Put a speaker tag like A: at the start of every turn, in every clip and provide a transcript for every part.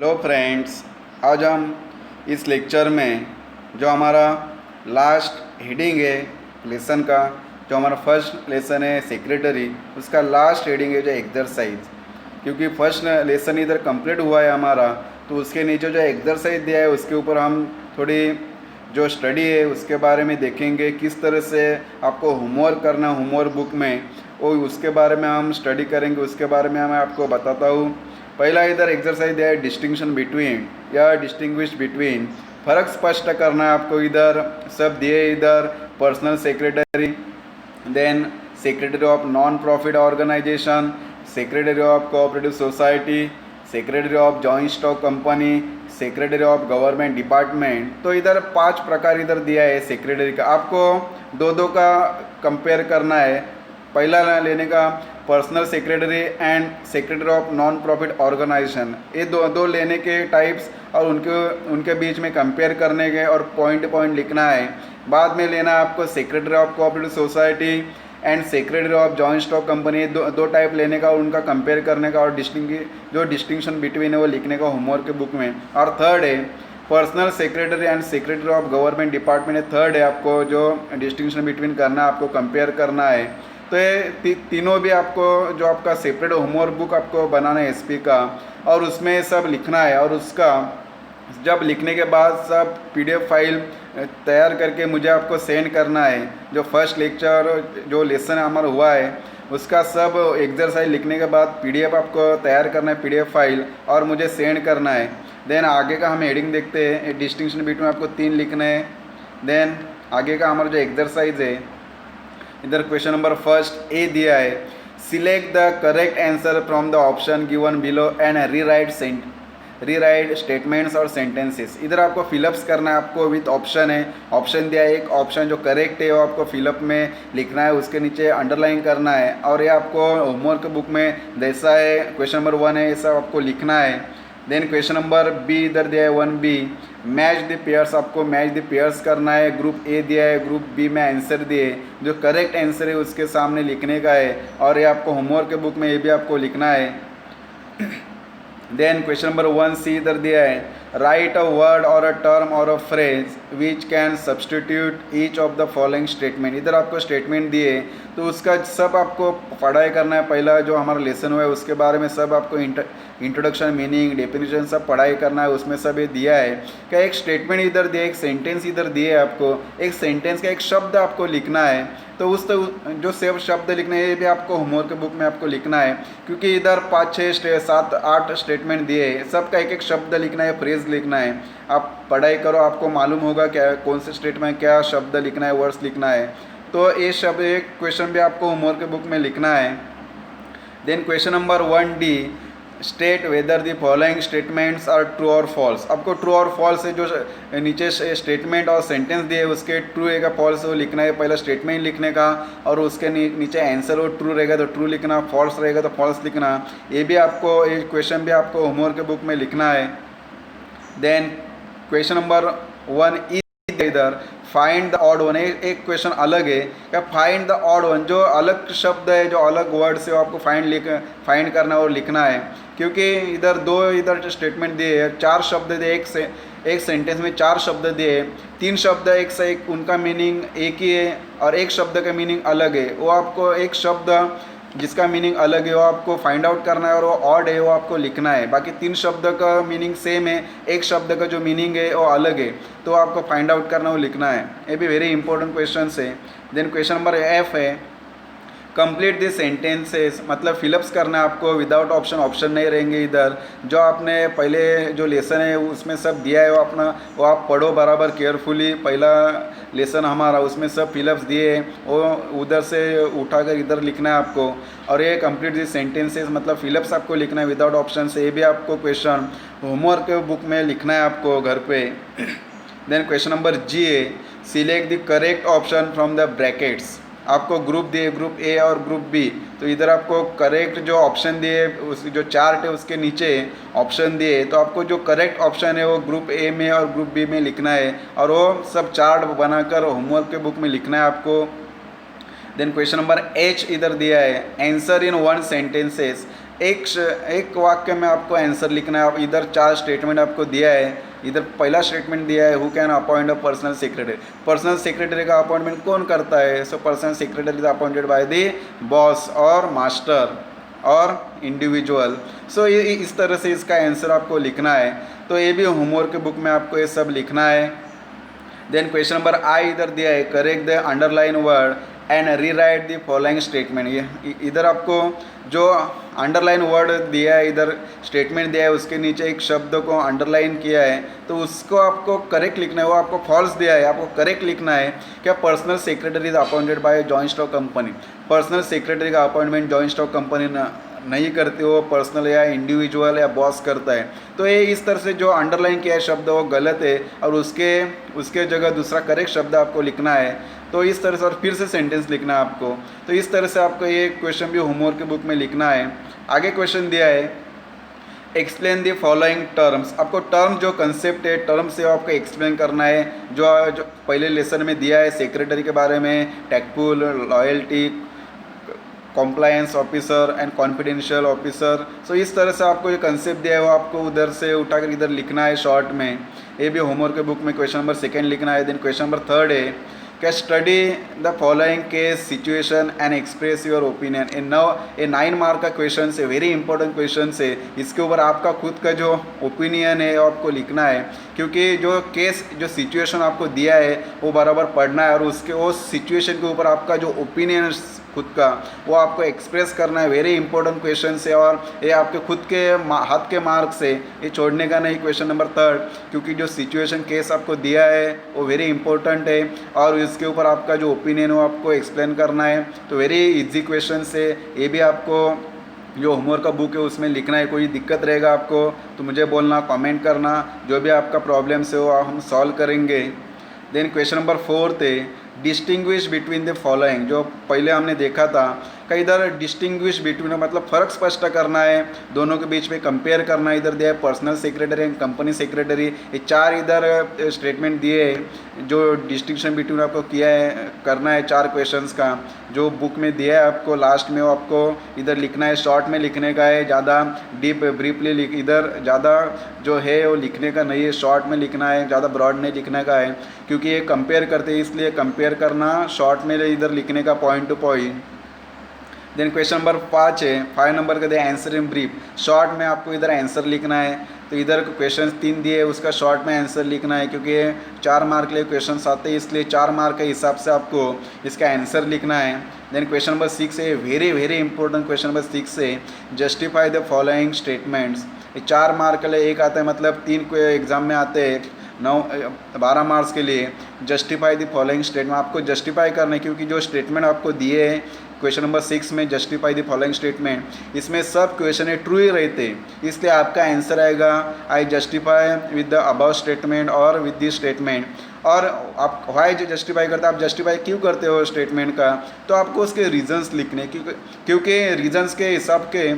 A: Hello friends, आज हम इस लेक्चर में जो हमारा लास्ट हेडिंग है लेसन का, जो हमारा फर्स्ट लेसन है सेक्रेटरी, उसका लास्ट हेडिंग है जो एक्सरसाइज। क्योंकि फर्स्ट लेसन इधर कंप्लीट हुआ है हमारा, तो उसके नीचे जो एक्सरसाइज दिया है उसके ऊपर हम थोड़ी जो स्टडी है उसके बारे में देखेंगे, किस तरह से आपको होमवर्क करना होमवर्क बुक में, वो उसके बारे में हम स्टडी करेंगे। उसके बारे में मैं आपको बताता हूँ। पहला इधर एक्सरसाइज दिया है डिस्टिंक्शन बिटवीन या डिस्टिंग्विश बिटवीन, फर्क स्पष्ट करना है आपको। इधर सब दिए, इधर personal secretary, then secretary of non profit organisation, secretary of cooperative society, secretary of joint stock company, secretary of government department. तो इधर 5 प्रकार इधर दिया है सेक्रेटरी का। आपको दो दो का कंपेयर करना है। पहला लेने का personal secretary and secretary of non profit organisation, ये दो लेने के टाइप्स और उनके बीच में कंपेयर करने के और पॉइंट लिखना है। बाद में लेना है आपको secretary of cooperative society and secretary of joint stock company, दो टाइप लेने का और उनका कंपेयर करने का और जो डिस्टिंक्शन बिटवीन है वो लिखने का होमवर्क के बुक में। और थर्ड है personal secretary and secretary of government department है। थर्ड है आपको जो डिस्टिंक्शन बिटवीन करना है, आपको कंपेयर करना है। तो ये तीनों भी आपको जो आपका सेपरेट होमवर्क बुक आपको बनाना है एसपी का, और उसमें सब लिखना है। और उसका जब लिखने के बाद सब पीडीएफ फाइल तैयार करके मुझे आपको सेंड करना है। जो फर्स्ट लेक्चर जो लेसन हमारा हुआ है उसका सब एक्सरसाइज लिखने के बाद पीडीएफ आपको तैयार करना है, पीडीएफ फाइल, और मुझे सेंड करना है। देन आगे का हम हेडिंग देखते हैं। डिस्टिंक्शन बिटवीन आपको 3 लिखने हैं। देन आगे का हमारा जो एक्सरसाइज है, इधर क्वेश्चन नंबर फर्स्ट ए दिया है, select the correct answer from the option given below and rewrite statements और सेंटेंसेस। इधर आपको फिलअप्स करना है, आपको विथ ऑप्शन है। ऑप्शन दिया है, एक ऑप्शन जो करेक्ट है वो आपको फिलअप में लिखना है, उसके नीचे अंडरलाइन करना है। और ये आपको होमवर्क बुक में जैसा है क्वेश्चन नंबर 1 है ऐसा आपको लिखना है। देन क्वेश्चन नंबर बी इधर दिया है 1B, मैच द पेयर्स, आपको मैच द पेयर्स करना है। ग्रुप ए दिया है, ग्रुप बी में आंसर दिए, जो करेक्ट आंसर है उसके सामने लिखने का है। और ये आपको होमवर्क के बुक में ये भी आपको लिखना है। देन क्वेश्चन नंबर 1C इधर दिया है, राइट अ वर्ड और अ टर्म और a phrase which can substitute each of the following statement. इधर आपको स्टेटमेंट दिए तो उसका सब आपको पढ़ाई करना है। पहला जो हमारा लेसन हुआ है उसके बारे में सब आपको इंट्रोडक्शन, मीनिंग, डेफिनेशन सब पढ़ाई करना है। उसमें सब ये दिया है क्या, एक स्टेटमेंट इधर दिया, एक सेंटेंस इधर दिए आपको, एक सेंटेंस का एक शब्द आपको लिखना है। तो उस जो सेव शब्द लिखना है ये भी आपको होमवर्क के बुक में आपको लिखना है। क्योंकि इधर 5, 6, 7, 8 स्टेटमेंट दिए हैं, सबका एक एक शब्द लिखना है, फ्रेज लिखना है। आप पढ़ाई करो, आपको मालूम होगा क्या कौन से स्टेटमेंट क्या शब्द लिखना है, वर्ड्स लिखना है। तो ये शब्द एक क्वेश्चन भी आपको होमवर्क के बुक में लिखना है। Then question number 1D, state whether the following statements are true और फॉल्स। आपको ट्रू और फॉल्स है, जो नीचे स्टेटमेंट और सेंटेंस दिए उसके ट्रू रहेगा फॉल्स वो लिखना है। पहला स्टेटमेंट लिखने का और उसके नीचे आंसर वो ट्रू रहेगा तो ट्रू लिखना, फॉल्स रहेगा तो फॉल्स लिखना। ये भी आपको, ये क्वेश्चन भी आपको होमवर्क के बुक में लिखना है। देन क्वेश्चन नंबर 1E इधर फाइंड द ऑड वन, एक क्वेश्चन अलग है क्या, फाइंड द ऑड वन, जो अलग शब्द है, जो अलग वर्ड से आपको फाइंड करना और लिखना है। क्योंकि इधर इधर जो स्टेटमेंट दिए हैं, 4 शब्द दिए, एक सेंटेंस में 4 शब्द दिए, 3 शब्द एक से एक उनका मीनिंग एक ही है और एक शब्द का मीनिंग अलग है। वो आपको एक शब्द जिसका मीनिंग अलग है वो आपको फाइंड आउट करना है और वो ऑड है वो आपको लिखना है। बाकी 3 शब्द का मीनिंग सेम है, एक शब्द का जो मीनिंग है वो अलग है, तो आपको फाइंड आउट करना वो लिखना है। ये भी वेरी इंपॉर्टेंट क्वेश्चन है। देन क्वेश्चन नंबर F है, कंप्लीट द सेंटेंसेस, मतलब फिलअप्स करना है आपको विदाउट ऑप्शन, ऑप्शन नहीं रहेंगे इधर। जो आपने पहले जो लेसन है उसमें सब दिया है वो आप पढ़ो बराबर केयरफुली। पहला लेसन हमारा उसमें सब फिलअप्स दिए हैं, वो उधर से उठाकर इधर लिखना है आपको। और ये कंप्लीट द सेंटेंसेस मतलब फिलअप्स आपको लिखना है विदाउट ऑप्शन से। ये भी आपको क्वेश्चन होमवर्क बुक में लिखना है आपको घर पे। देन क्वेश्चन नंबर G है, select the correct option from the brackets. आपको ग्रुप दिए, ग्रुप ए और ग्रुप बी, तो इधर आपको करेक्ट जो ऑप्शन दिए, उस जो चार्ट है उसके नीचे ऑप्शन दिए, तो आपको जो करेक्ट ऑप्शन है वो ग्रुप ए में और ग्रुप बी में लिखना है और वो सब चार्ट बनाकर होमवर्क के बुक में लिखना है आपको। देन क्वेश्चन नंबर H इधर दिया है, आंसर इन 1 सेंटेंसेस, एक वाक्य में आपको आंसर लिखना है। आप इधर 4 स्टेटमेंट आपको दिया है। इधर पहला स्टेटमेंट दिया है, who can appoint a personal secretary. Personal secretary का अपॉइंटमेंट कौन करता है? So personal secretary is appointed by the boss और मास्टर और इंडिविजुअल। सो ये इस तरह से इसका आंसर आपको लिखना है। तो ये भी होमवर्क बुक में आपको ये सब लिखना है। देन क्वेश्चन नंबर आई इधर दिया है, correct the underline word and rewrite the following statement. ये इधर आपको जो अंडरलाइन वर्ड दिया है, इधर स्टेटमेंट दिया है, उसके नीचे एक शब्द को अंडरलाइन किया है, तो उसको आपको करेक्ट लिखना है। वो आपको फॉल्स दिया है, आपको करेक्ट लिखना है। क्या personal secretary is appointed bye joint stock company. Personal secretary का अपॉइंटमेंट जॉइंट स्टॉक कंपनी नहीं करती, वो पर्सनल या इंडिविजुअल या बॉस करता है। तो ये इस तरह से जो अंडरलाइन किया है शब्द वो गलत है और उसके जगह दूसरा करेक्ट शब्द आपको लिखना है। तो इस तरह से, और फिर से सेंटेंस लिखना है आपको। तो इस तरह से आपको ये क्वेश्चन भी होमवर्क की बुक में लिखना है। आगे क्वेश्चन दिया है, एक्सप्लेन द फॉलोइंग टर्म्स। आपको टर्म जो कंसेप्ट है, टर्म से आपको एक्सप्लेन करना है। जो पहले लेसन में दिया है सेक्रेटरी के बारे में, tactful, loyalty, compliance officer and confidential officer. So इस तरह से आपको जो कंसेप्ट दिया है वो आपको उधर से उठाकर इधर लिखना है शॉर्ट में। ये भी होमवर्क के बुक में क्वेश्चन नंबर 2 लिखना है। देन क्वेश्चन नंबर 3 है, क्या study the following case situation and express your opinion. ये 9 मार्क का क्वेश्चन है, वेरी इंपॉर्टेंट क्वेश्चन है। इसके ऊपर आपका खुद का जो ओपिनियन है वो आपको लिखना है, क्योंकि जो केस जो सिचुएशन आपको दिया है वो बराबर पढ़ना है और वो सिचुएशन के ऊपर आपका जो ओपिनियन खुद का वो आपको एक्सप्रेस करना है। वेरी इंपॉर्टेंट क्वेश्चन है और ये आपके खुद के हाथ के मार्क्स से ये छोड़ने का नहीं। क्वेश्चन नंबर 3, क्योंकि जो सिचुएशन केस आपको दिया है वो वेरी इंपॉर्टेंट है और इसके ऊपर आपका जो ओपिनियन हो आपको एक्सप्लेन करना है। तो वेरी इजी क्वेश्चन है, ये भी आपको जो होमवर्क का बुक है उसमें लिखना है। कोई दिक्कत रहेगा आपको तो मुझे बोलना, कमेंट करना, जो भी आपका प्रॉब्लम्स है वो हम सॉल्व करेंगे। देन क्वेश्चन नंबर 4 है, डिस्टिंग्विश बिटवीन द फॉलोइंग। जो पहले हमने देखा था का इधर डिस्टिंग्विश बिटवीन मतलब फ़र्क स्पष्ट करना है, दोनों के बीच में कंपेयर करना है। इधर दिया है personal secretary and company secretary. ये 4 इधर स्टेटमेंट दिए हैं जो डिस्टिंक्शन बिटवीन आपको किया है, करना है 4 क्वेश्चंस का जो बुक में दिया है आपको। लास्ट में वो आपको इधर लिखना है, शॉर्ट में लिखने का है, ज़्यादा डीप ब्रीफली इधर ज़्यादा जो है वो लिखने का नहीं है, शॉर्ट में लिखना है, ज़्यादा ब्रॉड नहीं लिखने का है, क्योंकि ये कंपेयर करते हैं इसलिए कंपेयर करना शॉर्ट में इधर लिखने का, point to point. Then question number 5 है, 5 नंबर का दिया आंसर इन ब्रीफ। शॉर्ट में आपको इधर आंसर लिखना है। तो इधर क्वेश्चन 3 दिए, उसका शॉर्ट में आंसर लिखना है, क्योंकि 4 मार्क के लिए क्वेश्चन आते हैं इसलिए 4 मार्क के हिसाब से आपको इसका आंसर लिखना है। देन क्वेश्चन नंबर 6 है, very very important question number 6 है, जस्टिफाई द फॉलोइंग स्टेटमेंट्स। ये 4 मार्क के लिए एक आता है, मतलब 3 एग्जाम में आते हैं 12 मार्क्स के लिए। जस्टिफाई द फॉलोइंग स्टेटमेंट आपको जस्टिफाई करना है, क्योंकि जो स्टेटमेंट आपको दिए हैं क्वेश्चन नंबर 6 में, जस्टिफाई द फॉलोइंग स्टेटमेंट, इसमें सब क्वेश्चन है ट्रू ही रहते, इसलिए आपका आंसर आएगा I justify with the above statement और विद दिस स्टेटमेंट। और आप वाई जो जस्टिफाई करते हैं, आप जस्टिफाई क्यों करते हो स्टेटमेंट का, तो आपको उसके रीजंस लिखने, क्योंकि रीजंस के हिसाब के,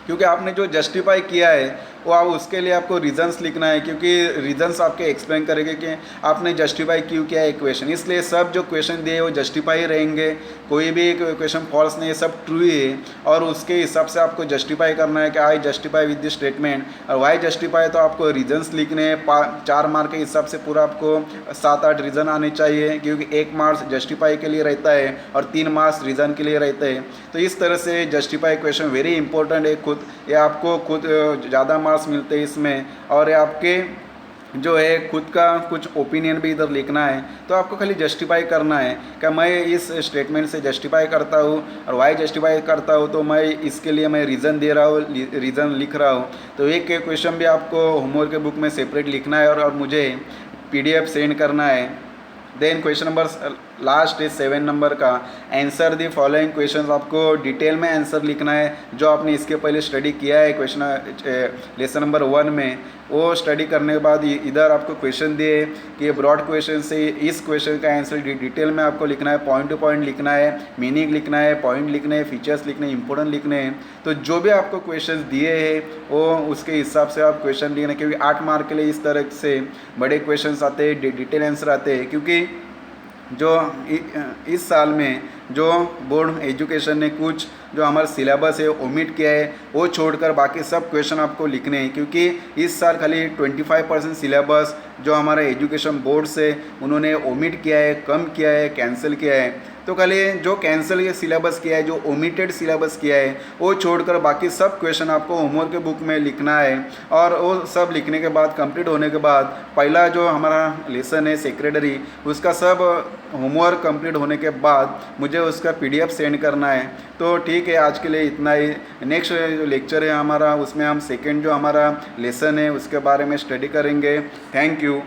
A: क्योंकि आपने जो जस्टिफाई किया है वो आप उसके लिए आपको रीजंस लिखना है, क्योंकि रीजंस आपके एक्सप्लेन करेंगे कि आपने जस्टिफाई क्यों किया है क्वेश्चन। इसलिए सब जो क्वेश्चन दिए वो जस्टिफाई रहेंगे, कोई भी क्वेश्चन फॉल्स नहीं है, सब ट्रू है। और उसके हिसाब से आपको जस्टिफाई करना है कि आई जस्टिफाई विद दिस स्टेटमेंट, और वाई जस्टिफाई तो आपको रीजंस लिखने हैं। 4 मार्क के हिसाब से पूरा आपको 7-8 रीज़न आने चाहिए, क्योंकि 1 मार्क्स जस्टिफाई के लिए रहता है और 3 मार्क्स रीज़न के लिए रहते हैं। तो इस तरह से जस्टिफाई क्वेश्चन वेरी इंपॉर्टेंट है, खुद ये आपको खुद ज़्यादा मार्क्स मिलते हैं इसमें, और आपके जो है खुद का कुछ ओपिनियन भी इधर लिखना है। तो आपको खाली जस्टिफाई करना है कि मैं इस स्टेटमेंट से जस्टिफाई करता हूँ और वाई जस्टिफाई करता हूँ, तो मैं इसके लिए मैं रीज़न दे रहा हूँ, रीज़न लिख रहा हूँ। तो एक क्वेश्चन भी आपको होमवर्क के बुक में सेपरेट लिखना है और मुझे PDF सेंड करना है। देन क्वेश्चन नंबर लास्ट है 7 नंबर का, आंसर दी फॉलोइंग क्वेश्चन। आपको डिटेल में आंसर लिखना है, जो आपने इसके पहले स्टडी किया है क्वेश्चन लेसन नंबर 1 में, वो स्टडी करने के बाद इधर आपको क्वेश्चन दिए कि ये ब्रॉड क्वेश्चन से इस क्वेश्चन का आंसर डिटेल में आपको लिखना है, पॉइंट टू पॉइंट लिखना है, मीनिंग लिखना है, पॉइंट लिखने हैं, फीचर्स लिखने हैं, इंपॉर्टेंट लिखने हैं। तो जो भी आपको क्वेश्चन दिए हैं वो उसके हिसाब से आप क्वेश्चन लिखना, क्योंकि 8 मार्क के लिए इस तरह से बड़े क्वेश्चन आते हैं, डिटेल आंसर आते हैं। क्योंकि जो इस साल में जो बोर्ड एजुकेशन ने कुछ जो हमारा सिलेबस है ओमिट किया है, वो छोड़कर बाकी सब क्वेश्चन आपको लिखने हैं, क्योंकि इस साल खाली 25% सिलेबस जो हमारा एजुकेशन बोर्ड से उन्होंने ओमिट किया है, कम किया है, कैंसिल किया है। तो खाली जो कैंसिल के सिलेबस किया है, जो ओमिटेड सिलेबस किया है, वो छोड़कर बाकी सब क्वेश्चन आपको होमवर्क के बुक में लिखना है। और वो सब लिखने के बाद, कंप्लीट होने के बाद, पहला जो हमारा लेसन है सेक्रेटरी, उसका सब होमवर्क कंप्लीट होने के बाद मुझे उसका PDF सेंड करना है। तो ठीक है, आज के लिए इतना ही। नेक्स्ट जो लेक्चर है हमारा, उसमें हम सेकेंड जो हमारा लेसन है उसके बारे में स्टडी करेंगे। Thank you.